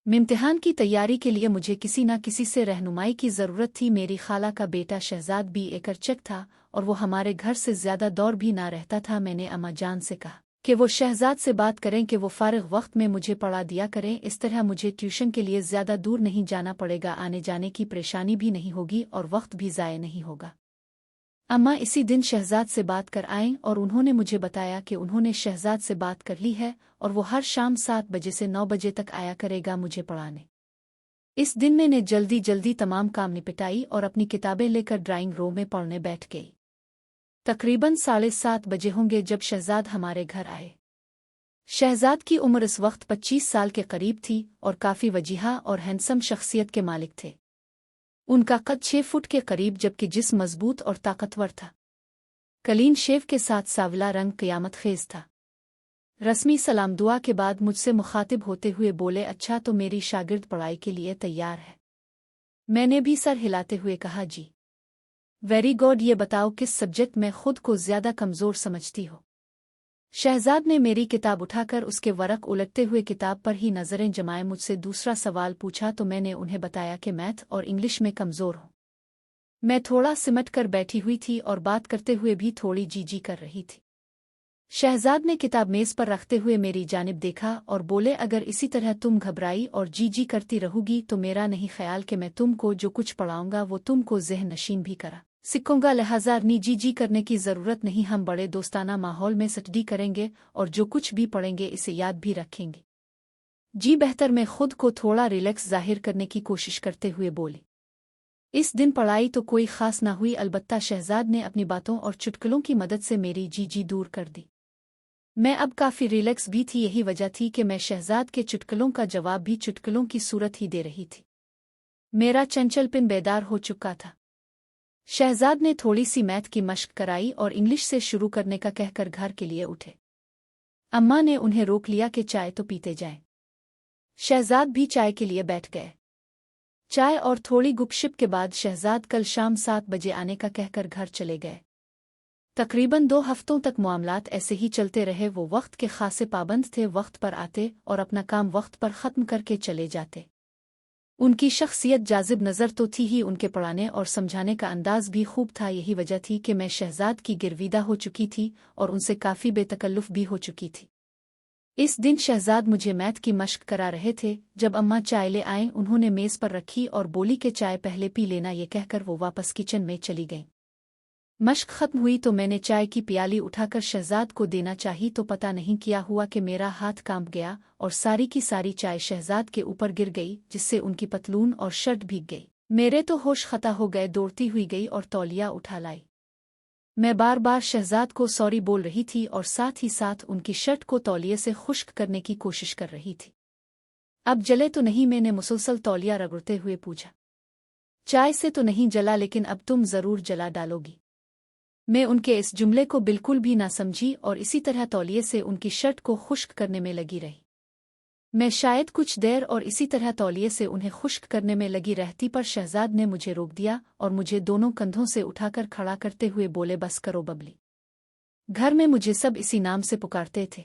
इम्तिहान की तैयारी के लिए मुझे किसी न किसी से रहनुमाई की ज़रूरत थी। मेरी खाला का बेटा शहजाद भी एक अर्चक था और वो हमारे घर से ज़्यादा दूर भी ना रहता था। मैंने अम्मा जान से कहा कि वो शहजाद से बात करें कि वो फ़ारिग वक्त में मुझे पढ़ा दिया करें। इस तरह मुझे ट्यूशन के लिए ज़्यादा दूर नहीं जाना पड़ेगा, आने जाने की परेशानी भी नहीं होगी और वक्त भी ज़ाय नहीं होगा। अम्मा इसी दिन शहजाद से बात कर आईं और उन्होंने मुझे बताया कि उन्होंने शहजाद से बात कर ली है और वो हर शाम 7 बजे से 9 बजे तक आया करेगा मुझे पढ़ाने। इस दिन मैंने जल्दी जल्दी तमाम काम निपटाई और अपनी किताबें लेकर ड्राइंग रूम में पढ़ने बैठ गई। तकरीबन 7:30 बजे होंगे जब शहजाद हमारे घर आए। शहजाद की उम्र इस वक्त 25 साल के करीब थी और काफ़ी वजीहा और हैंडसम शख्सियत के मालिक थे। उनका कद 6 फुट के करीब जबकि जिस्म मजबूत और ताकतवर था। कलीन शेव के साथ सावला रंग क़यामत खेज था। रस्मी सलाम दुआ के बाद मुझसे मुखातिब होते हुए बोले, अच्छा तो मेरी शागिर्द पढ़ाई के लिए तैयार है? मैंने भी सर हिलाते हुए कहा, जी। वेरी गुड, ये बताओ किस सब्जेक्ट में खुद को ज़्यादा कमज़ोर समझती हो? शहजाद ने मेरी किताब उठाकर उसके वरक उलटते हुए किताब पर ही नज़रें जमाए मुझसे दूसरा सवाल पूछा तो मैंने उन्हें बताया कि मैथ और इंग्लिश में कमज़ोर हूँ। मैं थोड़ा सिमट कर बैठी हुई थी और बात करते हुए भी थोड़ी जी कर रही थी। शहजाद ने किताब मेज़ पर रखते हुए मेरी जानिब देखा और बोले, अगर इसी तरह तुम घबराई और जी करती रहोगी तो मेरा नहीं ख्याल कि मैं तुमको जो कुछ पढ़ाऊंगा वो तुमको ज़हन नशीन भी करा सीखूंगा। लिहाजा जी करने की ज़रूरत नहीं, हम बड़े दोस्ताना माहौल में स्टडी करेंगे और जो कुछ भी पढ़ेंगे इसे याद भी रखेंगे। जी बेहतर, मैं खुद को थोड़ा रिलैक्स जाहिर करने की कोशिश करते हुए बोली। इस दिन पढ़ाई तो कोई ख़ास ना हुई, अलबत्ता शहजाद ने अपनी बातों और चुटकुलों की मदद से मेरी जी दूर कर दी। मैं अब काफ़ी रिलैक्स भी थी, यही वजह थी कि मैं शहजाद के चुटकुलों का जवाब भी चुटकुलों की सूरत ही दे रही थी। मेरा चंचल पिन बेदार हो चुका था। शहजाद ने थोड़ी सी मैथ की मश्क कराई और इंग्लिश से शुरू करने का कहकर घर के लिए उठे। अम्मा ने उन्हें रोक लिया कि चाय तो पीते जाएं। शहजाद भी चाय के लिए बैठ गए। चाय और थोड़ी गुपशप के बाद शहजाद कल शाम 7 बजे आने का कहकर घर चले गए। तकरीबन 2 हफ्तों तक मामलात ऐसे ही चलते रहे। वो वक्त के खासे पाबंद थे, वक्त पर आते और अपना काम वक्त पर ख़त्म करके चले जाते। उनकी शख्सियत जाजिब नज़र तो थी ही, उनके पढ़ाने और समझाने का अंदाज भी खूब था। यही वजह थी कि मैं शहजाद की गिरविदा हो चुकी थी और उनसे काफ़ी बेतकल्लुफ़ भी हो चुकी थी। इस दिन शहजाद मुझे मैथ की मश्क करा रहे थे। जब अम्मा चाय ले आए उन्होंने मेज़ पर रखी और बोली कि चाय पहले पी लेना। ये कहकर वो वापस किचन में चली गईं। मश्क खत्म हुई तो मैंने चाय की प्याली उठाकर शहजाद को देना चाही तो पता नहीं क्या हुआ कि मेरा हाथ कांप गया और सारी की सारी चाय शहजाद के ऊपर गिर गई, जिससे उनकी पतलून और शर्ट भीग गई। मेरे तो होश खता हो गए। दौड़ती हुई गई और तौलिया उठा लाई। मैं बार बार शहजाद को सॉरी बोल रही थी और साथ ही साथ उनकी शर्ट को तौलिए से खुश्क करने की कोशिश कर रही थी। अब जले तो नहीं? मैंने मुसलसल तौलिया रगड़ते हुए पूछा। चाय से तो नहीं जला, लेकिन अब तुम ज़रूर जला डालोगी। मैं उनके इस जुमले को बिल्कुल भी ना समझी और इसी तरह तौलिए से उनकी शर्ट को खुश्क करने में लगी रही। मैं शायद कुछ देर और इसी तरह तौलिए से उन्हें खुश्क करने में लगी रहती, पर शहजाद ने मुझे रोक दिया और मुझे दोनों कंधों से उठाकर खड़ा करते हुए बोले, बस करो बबली। घर में मुझे सब इसी नाम से पुकारते थे।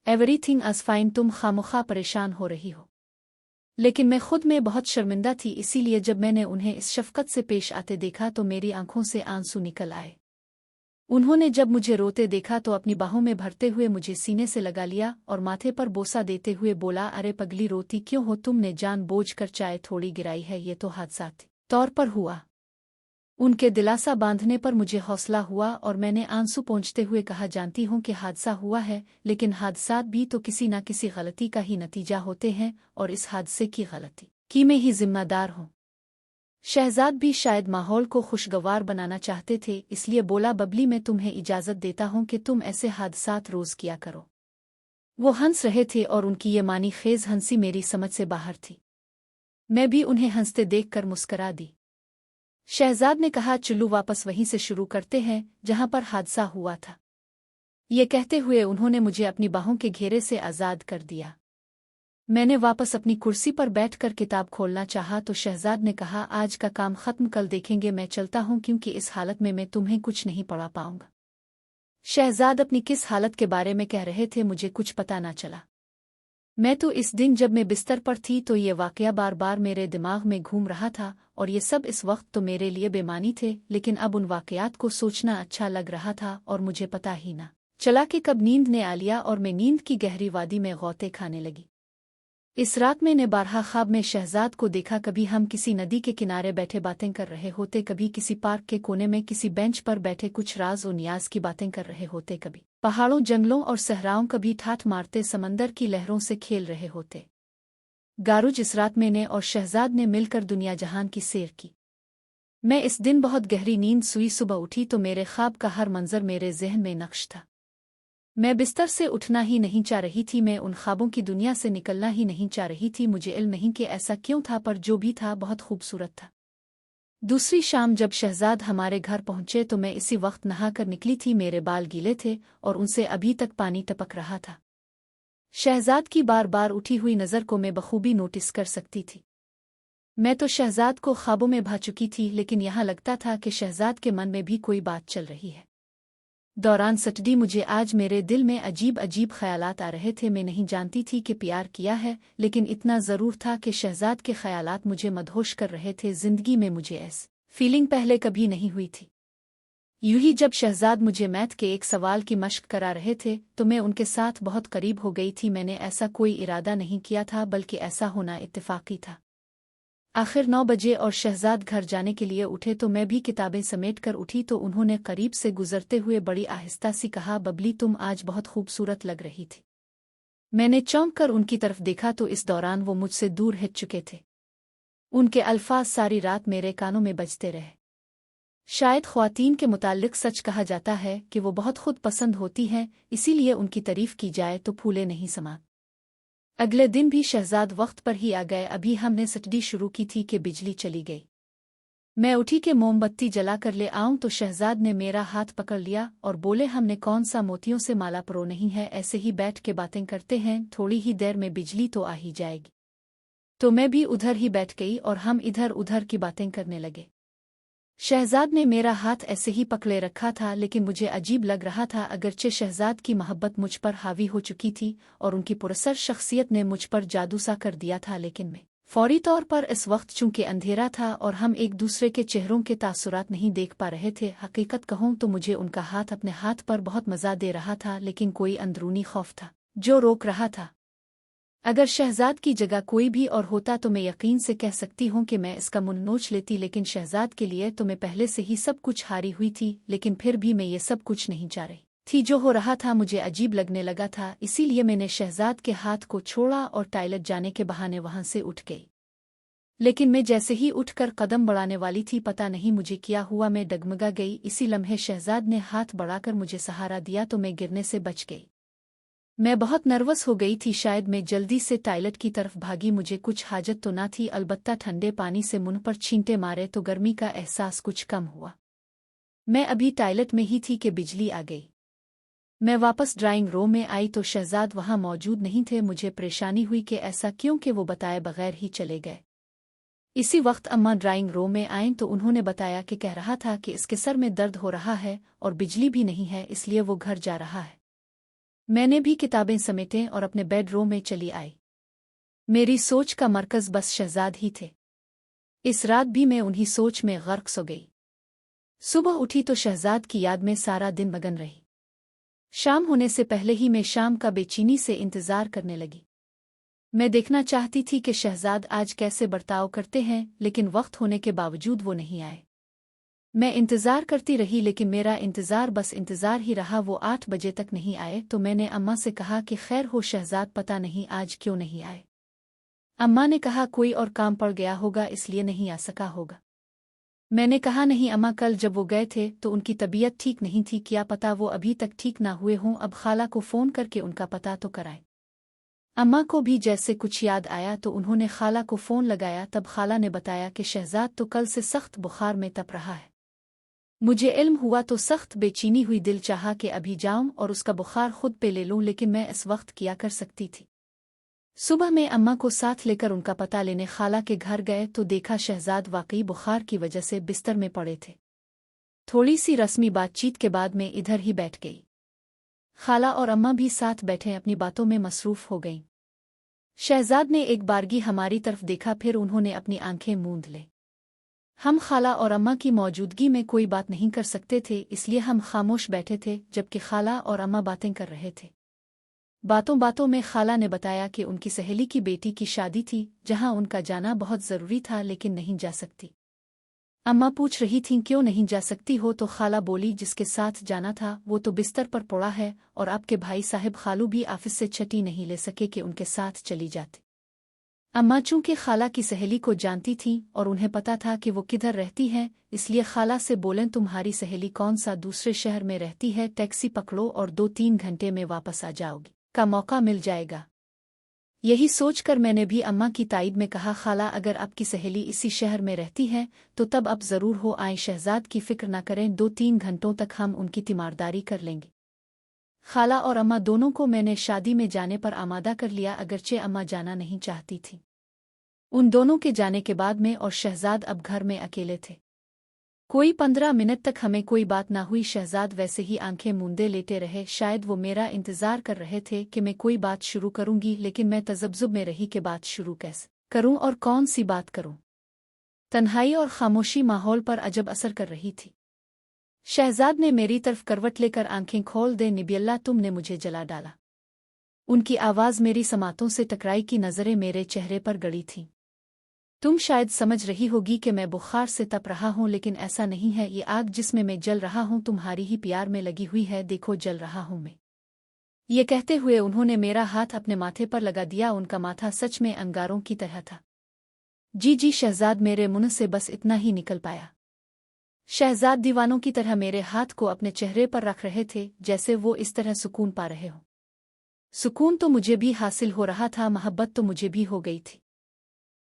एवरीथिंग इज़ फाइन, तुम खामोखा परेशान हो रही हो। लेकिन मैं खुद में बहुत शर्मिंदा थी, इसीलिए जब मैंने उन्हें इस शफ़क़त से पेश आते देखा तो मेरी आंखों से आंसू निकल आए। उन्होंने जब मुझे रोते देखा तो अपनी बाहों में भरते हुए मुझे सीने से लगा लिया और माथे पर बोसा देते हुए बोला, अरे पगली रोती क्यों हो? तुमने जानबूझ कर चाय थोड़ी गिराई है, ये तो हादसाती तौर पर हुआ। उनके दिलासा बांधने पर मुझे हौसला हुआ और मैंने आंसू पोंछते हुए कहा, जानती हूँ कि हादसा हुआ है, लेकिन हादसात भी तो किसी न किसी गलती का ही नतीजा होते हैं और इस हादसे की गलती की मैं ही जिम्मेदार हूँ। शहजाद भी शायद माहौल को खुशगवार बनाना चाहते थे, इसलिए बोला, बबली मैं तुम्हें इजाज़त देता हूँ कि तुम ऐसे हादसात रोज़ किया करो। वो हंस रहे थे और उनकी ये मानी खेज हंसी मेरी समझ से बाहर थी। मैं भी उन्हें हंसते देखकर मुस्करा दी। शहजाद ने कहा, चलो वापस वहीं से शुरू करते हैं जहां पर हादसा हुआ था। ये कहते हुए उन्होंने मुझे अपनी बाहों के घेरे से आज़ाद कर दिया। मैंने वापस अपनी कुर्सी पर बैठकर किताब खोलना चाहा तो शहजाद ने कहा, आज का काम ख़त्म कल देखेंगे, मैं चलता हूँ क्योंकि इस हालत में मैं तुम्हें कुछ नहीं पढ़ा पाऊंगा। शहजाद अपनी किस हालत के बारे में कह रहे थे मुझे कुछ पता ना चला। मैं तो इस दिन जब मैं बिस्तर पर थी तो ये वाकया बार बार मेरे दिमाग में घूम रहा था, और ये सब इस वक्त तो मेरे लिए बेमानी थे, लेकिन अब उन वाकयात को सोचना अच्छा लग रहा था और मुझे पता ही ना चला कि कब नींद ने आ लिया और मैं नींद की गहरी वादी में गौते खाने लगी। इस रात मैंने बारहा ख्वाब में शहजाद को देखा। कभी हम किसी नदी के किनारे बैठे बातें कर रहे होते, कभी किसी पार्क के कोने में किसी बेंच पर बैठे कुछ राज और नियाज की बातें कर रहे होते, कभी पहाड़ों, जंगलों और सहराओं, कभी ठाठ मारते समंदर की लहरों से खेल रहे होते। गारुज इस रात मैंने और शहजाद ने मिलकर दुनिया जहान की सैर की। मैं इस दिन बहुत गहरी नींद सोई। सुबह उठी तो मेरे ख्वाब का हर मंजर मेरे जहन में नक्श था। मैं बिस्तर से उठना ही नहीं चाह रही थी, मैं उन ख्वाबों की दुनिया से निकलना ही नहीं चाह रही थी। मुझे इल्म नहीं कि ऐसा क्यों था, पर जो भी था बहुत खूबसूरत था। दूसरी शाम जब शहजाद हमारे घर पहुंचे तो मैं इसी वक्त नहा कर निकली थी। मेरे बाल गीले थे और उनसे अभी तक पानी टपक रहा था। शहजाद की बार बार उठी हुई नज़र को मैं बखूबी नोटिस कर सकती थी। मैं तो शहजाद को ख्वाबों में भा चुकी थी, लेकिन यहाँ लगता था कि शहजाद के मन में भी कोई बात चल रही है। दौरान सटडी मुझे आज मेरे दिल में अजीब अजीब ख्यालात आ रहे थे। मैं नहीं जानती थी कि प्यार किया है, लेकिन इतना ज़रूर था कि शहजाद के ख्यालात मुझे मदहोश कर रहे थे। जिंदगी में मुझे ऐसी फीलिंग पहले कभी नहीं हुई थी। यूं ही जब शहजाद मुझे मैथ के एक सवाल की मश्क करा रहे थे तो मैं उनके साथ बहुत करीब हो गई थी। मैंने ऐसा कोई इरादा नहीं किया था, बल्कि ऐसा होना इत्तेफाकी था। आखिर 9 बजे और शहजाद घर जाने के लिए उठे तो मैं भी किताबें समेट कर उठी तो उन्होंने करीब से गुजरते हुए बड़ी आहिस्ता सी कहा, बबली तुम आज बहुत खूबसूरत लग रही थी। मैंने चौंक कर उनकी तरफ देखा तो इस दौरान वो मुझसे दूर हिट चुके थे। उनके अल्फाज सारी रात मेरे कानों में बजते रहे। शायद ख्वातीन के मुताल्लिक सच कहा जाता है कि वो बहुत खुद पसंद होती हैं, इसीलिए उनकी तारीफ की जाए तो फूले नहीं समा। अगले दिन भी शहजाद वक्त पर ही आ गए। अभी हमने सटडी शुरू की थी कि बिजली चली गई। मैं उठी कि मोमबत्ती जला कर ले आऊं तो शहजाद ने मेरा हाथ पकड़ लिया और बोले, हमने कौन सा मोतियों से माला परो नहीं है, ऐसे ही बैठ के बातें करते हैं, थोड़ी ही देर में बिजली तो आ ही जाएगी। तो मैं भी उधर ही बैठ गई और हम इधर उधर की बातें करने लगे। शहजाद ने मेरा हाथ ऐसे ही पकड़े रखा था, लेकिन मुझे अजीब लग रहा था। अगरचे शहजाद की मोहब्बत मुझ पर हावी हो चुकी थी और उनकी पुरसर शख्सियत ने मुझ पर जादू सा कर दिया था, लेकिन मैं फौरी तौर पर इस वक्त चूंकि अंधेरा था और हम एक दूसरे के चेहरों के तासुरात नहीं देख पा रहे थे, हकीकत कहूं तो मुझे उनका हाथ अपने हाथ पर बहुत मजा दे रहा था, लेकिन कोई अंदरूनी खौफ था जो रोक रहा था। अगर शहजाद की जगह कोई भी और होता तो मैं यकीन से कह सकती हूँ कि मैं इसका मुंह नोच लेती, लेकिन शहजाद के लिए तो मैं पहले से ही सब कुछ हारी हुई थी। लेकिन फिर भी मैं ये सब कुछ नहीं चाह रही थी। जो हो रहा था मुझे अजीब लगने लगा था, इसीलिए मैंने शहजाद के हाथ को छोड़ा और टॉयलेट जाने के बहाने वहां से उठ गई। लेकिन मैं जैसे ही उठकर कदम बढ़ाने वाली थी, पता नहीं मुझे क्या हुआ, मैं डगमगा गई। इसी लम्हे शहजाद ने हाथ बढ़ाकर मुझे सहारा दिया तो मैं गिरने से बच गई। मैं बहुत नर्वस हो गई थी। शायद मैं जल्दी से टॉयलेट की तरफ भागी। मुझे कुछ हाजत तो ना थी, अलबत्ता ठंडे पानी से मुंह पर छींटे मारे तो गर्मी का एहसास कुछ कम हुआ। मैं अभी टॉयलेट में ही थी कि बिजली आ गई। मैं वापस ड्राइंग रूम में आई तो शहजाद वहां मौजूद नहीं थे। मुझे परेशानी हुई कि ऐसा क्यों कि वो बताए बगैर ही चले गए। इसी वक्त अम्मा ड्राइंग रूम में आईं तो उन्होंने बताया कि कह रहा था कि इसके सर में दर्द हो रहा है और बिजली भी नहीं है, इसलिए वो घर जा रहा है। मैंने भी किताबें समेटें और अपने बेडरूम में चली आई। मेरी सोच का मरकज बस शहजाद ही थे। इस रात भी मैं उन्हीं सोच में गर्क सो गई। सुबह उठी तो शहजाद की याद में सारा दिन मगन रही। शाम होने से पहले ही मैं शाम का बेचैनी से इंतजार करने लगी। मैं देखना चाहती थी कि शहजाद आज कैसे बर्ताव करते हैं, लेकिन वक्त होने के बावजूद वो नहीं आए। मैं इंतज़ार करती रही, लेकिन मेरा इंतज़ार बस इंतज़ार ही रहा। वो 8 बजे तक नहीं आए तो मैंने अम्मा से कहा कि खैर हो शहजाद, पता नहीं आज क्यों नहीं आए। अम्मा ने कहा कोई और काम पड़ गया होगा इसलिए नहीं आ सका होगा। मैंने कहा नहीं अम्मा, कल जब वो गए थे तो उनकी तबीयत ठीक नहीं थी, क्या पता वो अभी तक ठीक ना हुए हों। अब खाला को फ़ोन करके उनका पता तो कराएं। अम्मा को भी जैसे कुछ याद आया तो उन्होंने खाला को फ़ोन लगाया। तब खाला ने बताया कि शहजाद तो कल से सख्त बुखार में तप रहा है। मुझे इल्म हुआ तो सख्त बेचैनी हुई, दिल चाहा कि अभी जाऊं और उसका बुखार खुद पे ले लूं, लेकिन मैं इस वक्त क्या कर सकती थी। सुबह में अम्मा को साथ लेकर उनका पता लेने खाला के घर गए तो देखा शहजाद वाकई बुखार की वजह से बिस्तर में पड़े थे। थोड़ी सी रस्मी बातचीत के बाद मैं इधर ही बैठ गई। खाला और अम्मा भी साथ बैठे अपनी बातों में मसरूफ हो गईं। शहजाद ने एक बारगी हमारी तरफ देखा, फिर उन्होंने अपनी आंखें मूंद ले। हम खाला और अम्मा की मौजूदगी में कोई बात नहीं कर सकते थे, इसलिए हम खामोश बैठे थे जबकि खाला और अम्मा बातें कर रहे थे। बातों बातों में खाला ने बताया कि उनकी सहेली की बेटी की शादी थी जहां उनका जाना बहुत ज़रूरी था, लेकिन नहीं जा सकती। अम्मा पूछ रही थीं क्यों नहीं जा सकती हो, तो खाला बोली जिसके साथ जाना था वो तो बिस्तर पर पड़ा है और आपके भाई साहब खालू भी ऑफिस से छुट्टी नहीं ले सके कि उनके साथ चली जाती। अम्मा चूंकि खाला की सहेली को जानती थीं और उन्हें पता था कि वो किधर रहती है, इसलिए खाला से बोलें तुम्हारी सहेली कौन सा दूसरे शहर में रहती है, टैक्सी पकड़ो और 2-3 घंटे में वापस आ जाओगी, का मौका मिल जाएगा। यही सोचकर मैंने भी अम्मा की ताईद में कहा, खाला अगर आपकी सहेली इसी शहर में रहती है तो तब आप ज़रूर हो आए, शहजाद की फिक्र न करें, 2-3 घंटों तक हम उनकी तीमारदारी कर लेंगे। खाला और अम्मा दोनों को मैंने शादी में जाने पर आमादा कर लिया, अगरचे अम्मा जाना नहीं चाहती थी। उन दोनों के जाने के बाद मैं और शहजाद अब घर में अकेले थे। कोई 15 मिनट तक हमें कोई बात ना हुई। शहजाद वैसे ही आंखें मूंदे लेटे रहे, शायद वो मेरा इंतज़ार कर रहे थे कि मैं कोई बात शुरू करूंगी, लेकिन मैं तजब्जुब में रही कि बात शुरू कैसे करूं और कौन सी बात करूं। तन्हाई और खामोशी माहौल पर अजब असर कर रही थी। शहजाद ने मेरी तरफ करवट लेकर आंखें खोल दे, निबियल्ला तुमने मुझे जला डाला। उनकी आवाज़ मेरी समातों से टकराई की नज़रें मेरे चेहरे पर गड़ी थीं। तुम शायद समझ रही होगी कि मैं बुखार से तप रहा हूं, लेकिन ऐसा नहीं है, ये आग जिसमें मैं जल रहा हूं तुम्हारी ही प्यार में लगी हुई है, देखो जल रहा हूं मैं। ये कहते हुए उन्होंने मेरा हाथ अपने माथे पर लगा दिया। उनका माथा सच में अंगारों की तरह था। जी जी शहजाद, मेरे मुंह से बस इतना ही निकल पाया। शहजाद दीवानों की तरह मेरे हाथ को अपने चेहरे पर रख रहे थे, जैसे वो इस तरह सुकून पा रहे हो। सुकून तो मुझे भी हासिल हो रहा था, मोहब्बत तो मुझे भी हो गई थी।